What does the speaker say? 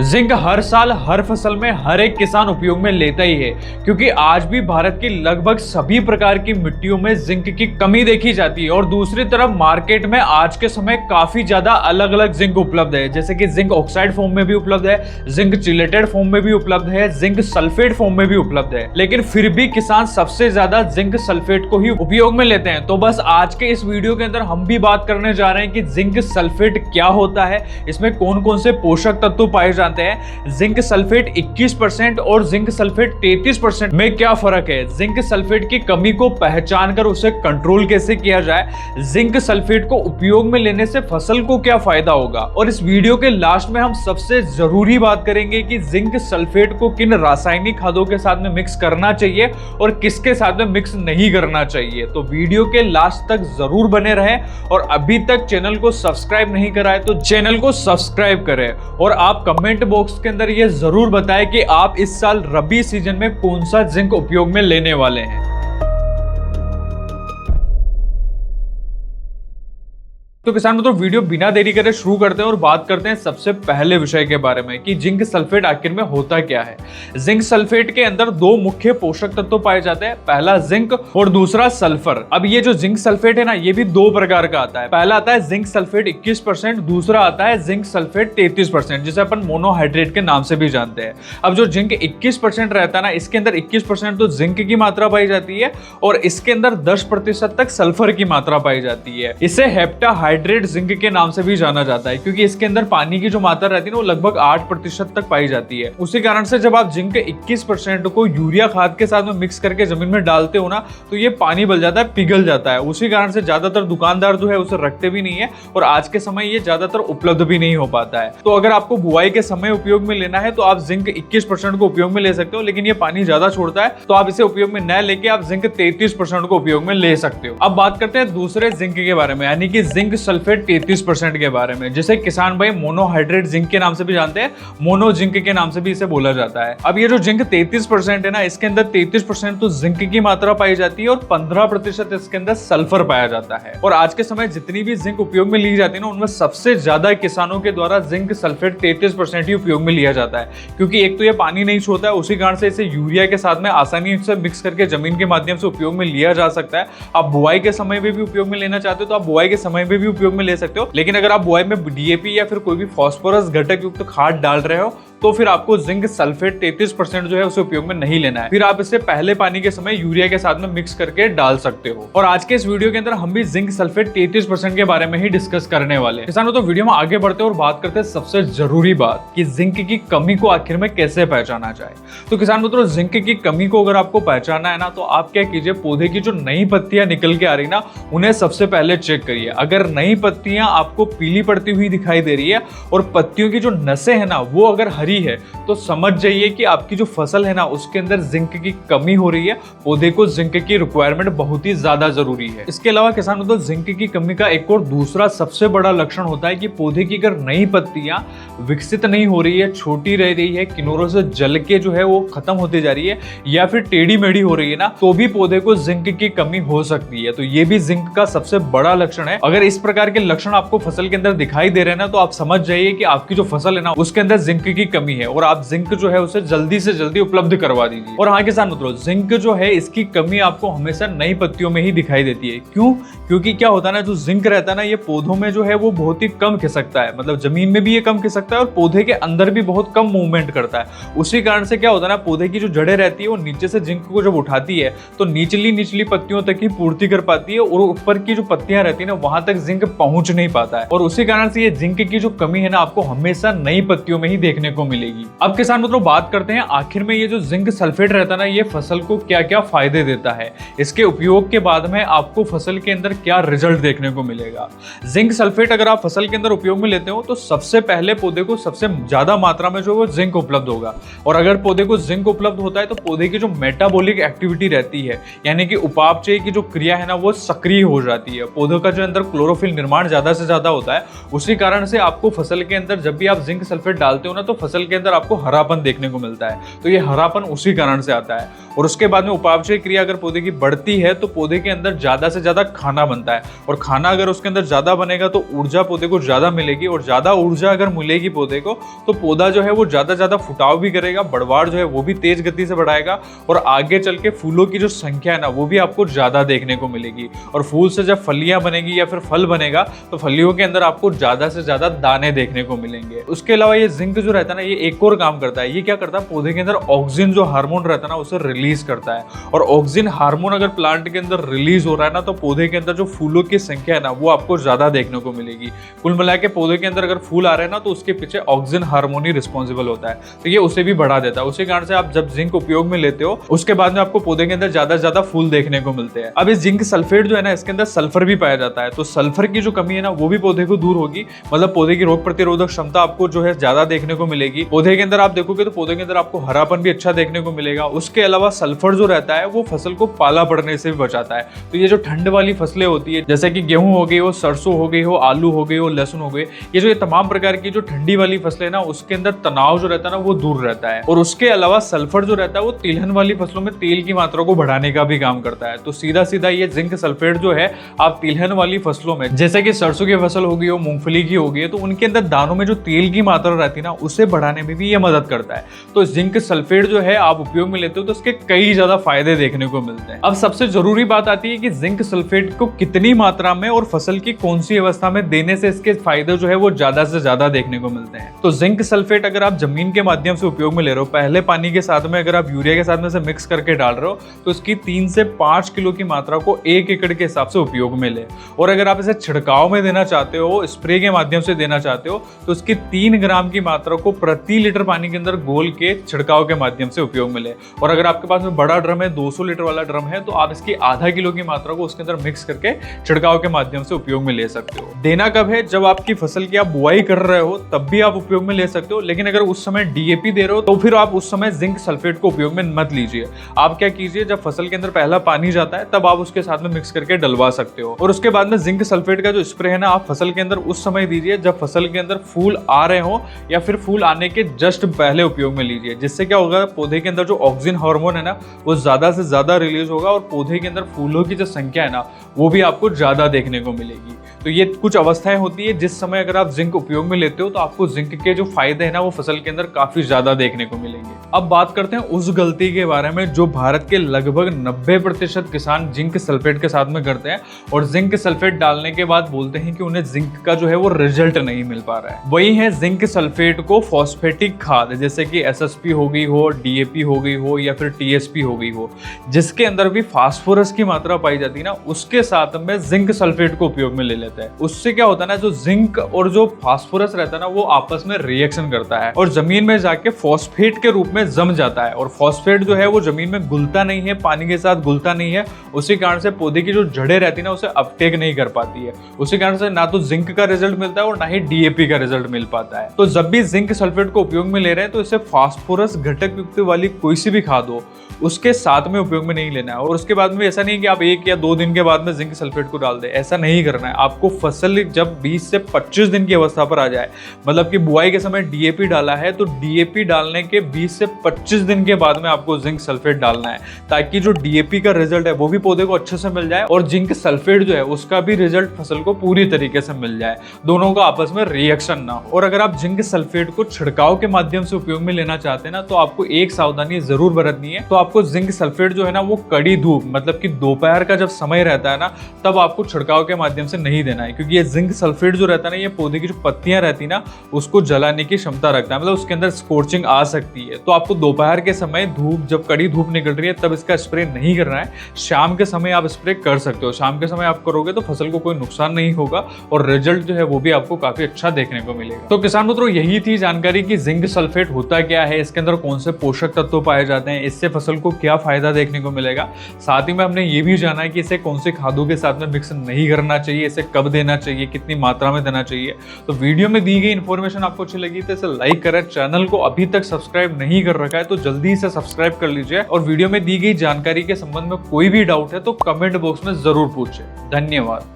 Zinc हर साल हर फसल में हर एक किसान उपयोग में लेता ही है, क्योंकि आज भी भारत की लगभग सभी प्रकार की मिट्टियों में जिंक की कमी देखी जाती है। और दूसरी तरफ मार्केट में आज के समय काफी ज्यादा अलग अलग जिंक उपलब्ध है, जैसे कि जिंक ऑक्साइड फॉर्म में भी उपलब्ध है, जिंक चिलेटेड फॉर्म में भी उपलब्ध है, जिंक सल्फेट फॉर्म में भी उपलब्ध है। लेकिन फिर भी किसान सबसे ज्यादा जिंक सल्फेट को ही उपयोग में लेते हैं। तो बस आज के इस वीडियो के अंदर हम भी बात करने जा रहे हैं कि जिंक सल्फेट क्या होता है, इसमें कौन कौन से पोषक तत्व पाए जाते हैं, जिंक सल्फेट 21% और जिंक सल्फेट 33% में क्या फर्क है, जिंक सल्फेट की कमी को पहचान कर उसे कंट्रोल कैसे किया जाए, जिंक सल्फेट को उपयोग में लेने से फसल को क्या फायदा होगा। और इस वीडियो के लास्ट में हम सबसे जरूरी बात करेंगे कि जिंक सल्फेट को किन रासायनिक खादों के साथ में मिक्स करना चाहिए और किसके साथ में मिक्स नहीं करना चाहिए। तो वीडियो के लास्ट तक जरूर बने रहें और अभी तक चैनल को सब्सक्राइब नहीं करा है तो चैनल को सब्सक्राइब करें। और आप कमेंट बॉक्स के अंदर ये जरूर बताएं कि आप इस साल रबी सीजन में कौन सा जिंक उपयोग में लेने वाले हैं। तो किसान मित्रों, वीडियो बिना देरी करे शुरू करते हैं और बात करते हैं सबसे पहले विषय के बारे में कि जिंक सल्फेट आखिर में होता क्या है। जिंक सल्फेट के अंदर दो मुख्य पोषक तत्व पाए जाते हैं, पहला जिंक और दूसरा सल्फर। अब ये जो जिंक सल्फेट है ना, ये भी दो प्रकार का आता है। पहला आता है जिंक सल्फेट 21%, दूसरा आता है जिंक सल्फेट 33%, जिसे अपन मोनोहाइड्रेट के नाम से भी जानते हैं। अब जो जिंक 21% रहता है ना, इसके अंदर 21% तो जिंक की मात्रा पाई जाती है और इसके अंदर 10% तक सल्फर की मात्रा पाई जाती है। इसे हेप्टा हाइड्रेट जिंक के नाम से भी जाना जाता है, क्योंकि इसके अंदर पानी की जो मात्रा रहती है ना, वो लगभग 8% तक पाई जाती है। उसी कारण से जब आप जिंक 21% को यूरिया खाद के साथ में मिक्स करके जमीन में डालते हो ना, तो ये पानी बल जाता है, पिघल जाता है। उसी कारण से ज्यादातर दुकानदार जो है उसे रखते भी नहीं है और आज के समय ये ज्यादातर उपलब्ध भी नहीं हो पाता है। तो अगर आपको बुआई के समय उपयोग में लेना है तो आप जिंक 21% को उपयोग में ले सकते हो, लेकिन ये पानी ज्यादा छोड़ता है तो आप इसे उपयोग में न लेके आप जिंक 33% को उपयोग में ले सकते हो। अब बात करते हैं दूसरे जिंक के बारे में, यानी कि जिंक सल्फेट 33% के बारे में, जिसे किसान भाई मोनोहाइड्रेट जिंक के नाम से भी जानते हैं, मोनो जिंक के नाम से भी इसे बोला जाता है। अब ये जो जिंक 33% है ना, इसके अंदर 33% तो जिंक की मात्रा पाई जाती है और 15% इसके अंदर सल्फर पाया जाता है। और आज के समय जितनी भी जिंक उपयोग में ली जाती है ना, उनमें सबसे ज्यादा किसानों के द्वारा जिंक सल्फेट 33% ही उपयोग में लिया जाता है, क्योंकि एक तो ये पानी नहीं छोड़ता है, उसी कारण से इसे यूरिया के साथ में आसानी से मिक्स करके जमीन के माध्यम से उपयोग में लिया जा सकता है। आप बुआई के समय में भी उपयोग में लेना चाहते हो तो आप बुआई के समय में भी उपयोग में ले सकते हो, लेकिन अगर आप बुआई में डीएपी या फिर कोई भी फास्फोरस घटक युक्त खाद डाल रहे हो तो फिर आपको जिंक सल्फेट 33% जो है उसे उपयोग में नहीं लेना है। फिर आप इसे पहले पानी के समय यूरिया के साथ में मिक्स करके डाल सकते हो। और आज के इस वीडियो के अंदर हम भी जिंक सल्फेट 33% के बारे में ही डिस्कस करने वाले हैं। किसानों, तो वीडियो में आगे बढ़ते और बात करते हैं सबसे जरूरी बात कि जिंक की कमी को आखिर में कैसे पहचाना जाए। तो किसान मित्रों, जिंक की कमी को अगर आपको पहचानना है ना, तो आप क्या कीजिए, पौधे की जो नई पत्तियां निकल के आ रही ना, उन्हें सबसे पहले चेक करिए। अगर नई पत्तियां आपको पीली पड़ती हुई दिखाई दे रही है और पत्तियों की जो नसें है ना, वो अगर हरी है, तो समझ जाइए कि आपकी जो फसल है ना, उसके अंदर जिंक की कमी हो रही है। पौधे को जिंक की रिक्वायरमेंट बहुत ही ज्यादा जरूरी है। इसके अलावा किसान मित्रों, जिंक की कमी का एक और दूसरा सबसे बड़ा लक्षण होता है कि पौधे की अगर नई पत्तियां विकसित नहीं हो रही है, छोटी रह रही है, किनारों से जल के जो है वो खत्म होती जा रही है, या फिर टेढ़ी मेढ़ी हो रही है ना, तो भी पौधे को जिंक की कमी हो सकती है। तो ये भी जिंक का सबसे बड़ा लक्षण है। अगर इस प्रकार के लक्षण आपको फसल के अंदर दिखाई दे रहे हैं ना, तो आप समझ जाइए कि आपकी जो फसल है ना, उसके अंदर जिंक की कमी है और आप जिंक जो है उसे जल्दी से जल्दी उपलब्ध करवा दीजिए। और हाँ किसान मित्रों, जिंक जो है इसकी कमी आपको हमेशा नई पत्तियों में ही दिखाई देती है। क्यों? क्योंकि क्या होता है ना, जो जिंक रहता है ना, ये पौधों में जो है वो बहुत ही कम खिसकता है, मतलब जमीन में भी ये कम खिसकता है और पौधे के अंदर भी बहुत कम मूवमेंट करता है। उसी कारण से क्या होता है ना, पौधे की जो जड़ें रहती है वो नीचे से जिंक को जब उठाती है तो निचली पत्तियों तक ही पूर्ति कर पाती है और ऊपर की जो पत्तियां रहती है ना, वहां तक जिंक पहुंच नहीं पाता है। और उसी कारण से ये जिंक की जो कमी है ना, आपको हमेशा नई पत्तियों में ही देखने को मिलेगी। अब किसान मित्रों, बात करते हैं आखिर में ये जो जिंक सल्फेट रहता है ना, ये फसल को क्या क्या फायदे देता है, इसके उपयोग के बाद में आपको फसल के अंदर क्या रिजल्ट देखने को मिलेगा। जिंक सल्फेट अगर आप फसल के अंदर उपयोग में लेते हो तो सबसे पहले पौधे को सबसे ज्यादा मात्रा में जो वो जिंक उपलब्ध होगा। और अगर पौधे को जिंक उपलब्ध होता है तो पौधे की जो मेटाबॉलिक एक्टिविटी रहती है, यानी कि उपापचय की जो क्रिया है ना, वो सक्रिय हो जाती है। पौधों का जो अंदर क्लोरोफिल निर्माण ज्यादा से ज्यादा होता है। उसी कारण से आपको फसल के अंदर जब भी आप जिंक सल्फेट डालते हो ना, तो फसल फसल के अंदर आपको हरापन देखने को मिलता है। तो ये हरापन उसी कारण से आता है। और उसके बाद में उपापचय क्रिया अगर पौधे की बढ़ती है तो पौधे के अंदर ज्यादा से ज्यादा खाना बनता है, और खाना अगर उसके अंदर ज्यादा बनेगा तो ऊर्जा पौधे को ज्यादा मिलेगी, और ज्यादा ऊर्जा अगर मिलेगी पौधे को तो पौधा जो है वो ज्यादा फुटाव भी करेगा, बढ़वाड़ जो है वो भी तेज गति से बढ़ाएगा, और आगे चल के फूलों की जो संख्या है ना वो भी आपको ज्यादा देखने को मिलेगी। और फूल से जब फलियां बनेगी या फिर फल बनेगा तो फलियों के अंदर आपको ज्यादा से ज्यादा दाने देखने को मिलेंगे। उसके अलावा ये जिंक जो रहता है ना, ये एक और काम करता है। ये क्या करता है, पौधे के अंदर ऑक्सीजन जो हार्मोन रहता है ना उसे रिलीज करता है, और ऑक्सीजन हार्मोन अगर प्लांट के अंदर रिलीज हो रहा है ना तो पौधे के अंदर जो फूलों की संख्या है ना वो आपको ज्यादा देखने को मिलेगी। कुल मिला के पौधे के अंदर अगर फूल आ रहे हैं ना तो उसके पीछे ऑक्सीजन हार्मोन ही रिस्पॉन्सिबल होता है, तो ये उसे भी बढ़ा देता है। उसी कारण से आप जब जिंक उपयोग में लेते हो उसके बाद में आपको पौधे के अंदर ज्यादा फूल देखने को मिलते हैं। अब इस जिंक सल्फेट जो है ना इसके अंदर सल्फर भी पाया जाता है, तो सल्फर की जो कमी है ना वो भी पौधे को दूर होगी, मतलब पौधे की रोग प्रतिरोधक क्षमता आपको जो है ज्यादा देखने को मिलेगी। पौधे के अंदर आप देखोगे तो पौधे के अंदर आपको हरापन भी अच्छा देखने को मिलेगा। उसके अलावा सल्फर जो रहता है वो फसल को पाला पड़ने से भी बचाता है। तो ये जो ठंड वाली फसलें होती है जैसे कि गेहूं हो गई हो, सरसों हो गई हो, आलू हो गई हो, लहसुन हो गई, ये तमाम प्रकार की जो ठंडी वाली फसलें ना उसके अंदर तनाव जो रहता है ना वो दूर रहता है। और उसके अलावा सल्फर जो रहता है वो तिलहन वाली फसलों में तेल की मात्रा को बढ़ाने का भी काम करता है। तो सीधा ये जिंक सल्फेट जो है आप तिलहन वाली फसलों में जैसे कि सरसों की फसल हो गई हो, मूंगफली की हो गई है, तो उनके अंदर दानों में जो तेल की मात्रा रहती है ना उसे बढ़ाने में भी ये मदद करता है। तो जिंक सल्फेट जो है आप उपयोग में लेते हो तो उसके कई ज्यादा फायदे देखने को मिलते हैं। अब सबसे जरूरी बात आती है कि जिंक सल्फेट को कितनी मात्रा में और फसल की कौन सी अवस्था में देने से इसके फायदे जो है वो ज्यादा से ज्यादा देखने को मिलते हैं। तो जिंक सल्फेट अगर आप जमीन के माध्यम से उपयोग में ले रहे हो, पहले पानी के साथ में अगर आप यूरिया के साथ में से मिक्स करके डाल रहे हो तो इसकी 3 से 5 किलो की मात्रा को 1 एकड़ के हिसाब से उपयोग में ले। और अगर आप इसे छिड़काव में देना चाहते हो, स्प्रे के माध्यम से देना चाहते हो, तो इसकी 3 ग्राम की मात्रा को प्रति लीटर पानी के अंदर घोल के छिड़काव के माध्यम से उपयोग में ले। और अगर आपके पास में बड़ा ड्रम है, 200 लीटर वाला ड्रम है, तो आप इसकी आधा किलो की मात्रा को उसके अंदर मिक्स करके छिड़काव के माध्यम से उपयोग में ले सकते हो। देना कब है, जब आपकी फसल की आप बुआई कर रहे हो तब भी आप उपयोग में ले सकते हो, लेकिन अगर उस समय डीएपी दे रहे हो तो फिर आप उस समय जिंक सल्फेट को उपयोग में मत लीजिए। आप क्या कीजिए, जब फसल के अंदर पहला पानी जाता है तब आप उसके साथ में मिक्स करके डलवा सकते हो। और उसके बाद में जिंक सल्फेट का जो स्प्रे है ना आप फसल के अंदर उस समय दीजिए जब फसल के अंदर फूल आ रहे हो या फिर फूल आने के जस्ट पहले उपयोग में लीजिए। जिससे क्या होगा, पौधे के अंदर जो ऑक्सीजन हार्मोन है ना वो ज्यादा से ज्यादा रिलीज होगा और पौधे के अंदर फूलों की जो संख्या है ना वो भी आपको ज्यादा देखने को मिलेगी। तो ये कुछ अवस्थाएं होती है जिस समय अगर आप जिंक उपयोग में लेते हो तो आपको जिंक के जो फायदे हैं ना वो फसल के अंदर काफी ज्यादा देखने को मिलेंगे। अब बात करते हैं उस गलती के बारे में जो भारत के लगभग 90% किसान जिंक सल्फेट के साथ में करते हैं और जिंक सल्फेट डालने के बाद बोलते हैं कि उन्हें जिंक का जो है वो रिजल्ट नहीं मिल पा रहा है। वही है जिंक सल्फेट को फॉस्फेटिक खाद जैसे कि एसएसपी हो गई हो, डीएपी हो गई हो या फिर टीएसपी हो गई हो, जिसके अंदर भी फास्फोरस की मात्रा पाई जाती है ना, उसके साथ में जिंक सल्फेट को उपयोग में ले लेते हैं। उससे क्या होता है ना, जो जिंक और जो फास्फोरस रहता है ना वो आपस में रिएक्शन करता है और जमीन में जाके फॉस्फेट के रूप में जम जाता है। और फॉस्फेट जो है वो जमीन में घुलता नहीं है, पानी के साथ घुलता नहीं है, उसी कारण से पौधे की जो जड़ें रहती है ना उसे अपटेक नहीं कर पाती है। उसी कारण से ना तो जिंक का रिजल्ट मिलता है और ना ही डीएपी का रिजल्ट मिल पाता है। तो जब भी जिंक सल्फेट को उपयोग में ले रहे हैं तो इसे फास्फोरस घटक युक्त वाली कोई सी भी खाद हो उसके साथ में उपयोग में नहीं लेना है। और उसके बाद में ऐसा नहीं कि आप 1 या 2 दिन के बाद में जिंक सल्फेट को डाल दें, ऐसा नहीं करना है। आपको फसल जब 20 से 25 दिन की अवस्था पर आ जाए, मतलब कि बुआई के समय डीएपी डाला है तो डीएपी डालने के 20 से 25 दिन के बाद में आपको जिंक सल्फेट डालना है, ताकि जो डीएपी का रिजल्ट है वो भी पौधे को अच्छे से मिल जाए और जिंक सल्फेट जो है उसका भी रिजल्ट फसल को पूरी तरीके से मिल जाए, दोनों का आपस में रिएक्शन ना हो। और अगर आप जिंक सल्फेट को छिड़काव के माध्यम से उपयोग में लेना चाहते हैं ना तो आपको एक सावधानी जरूर बरतनी है। तो आपको जिंक सल्फेट जो है ना वो कड़ी धूप, मतलब कि दोपहर का जब समय रहता है ना तब आपको छिड़काव के माध्यम से नहीं देना है, क्योंकि ये जिंक सल्फेट जो रहता है ना ये पौधे की जो पत्तियां रहती है ना उसको जलाने की क्षमता रखता है, मतलब उसके अंदर स्कॉर्चिंग आ सकती है। तो आपको दोपहर के समय धूप, जब कड़ी धूप निकल रही है तब इसका स्प्रे नहीं करना है। शाम के समय आप स्प्रे कर सकते हो, शाम के समय आप करोगे तो फसल को कोई नुकसान नहीं होगा और रिजल्ट जो है वो भी आपको काफी अच्छा देखने को मिलेगा। तो किसान मित्रों, यही थी जानकारी कि जिंक सल्फेट होता क्या है, इसके अंदर कौन से पोषक तत्व पाए जाते हैं, इससे फसल को क्या फायदा देखने को मिलेगा। साथ ही में हमने ये भी जाना है कि इसे कौन से खादों के साथ में मिक्स नहीं करना चाहिए, इसे कब देना चाहिए, कितनी मात्रा में देना चाहिए। तो वीडियो में दी गई इन्फॉर्मेशन आपको अच्छी लगी तो इसे लाइक करें, चैनल को अभी तक सब्सक्राइब नहीं कर रखा है तो जल्दी से सब्सक्राइब कर लीजिए और वीडियो में दी गई जानकारी के संबंध में कोई भी डाउट है तो कमेंट बॉक्स में जरूर पूछें। धन्यवाद।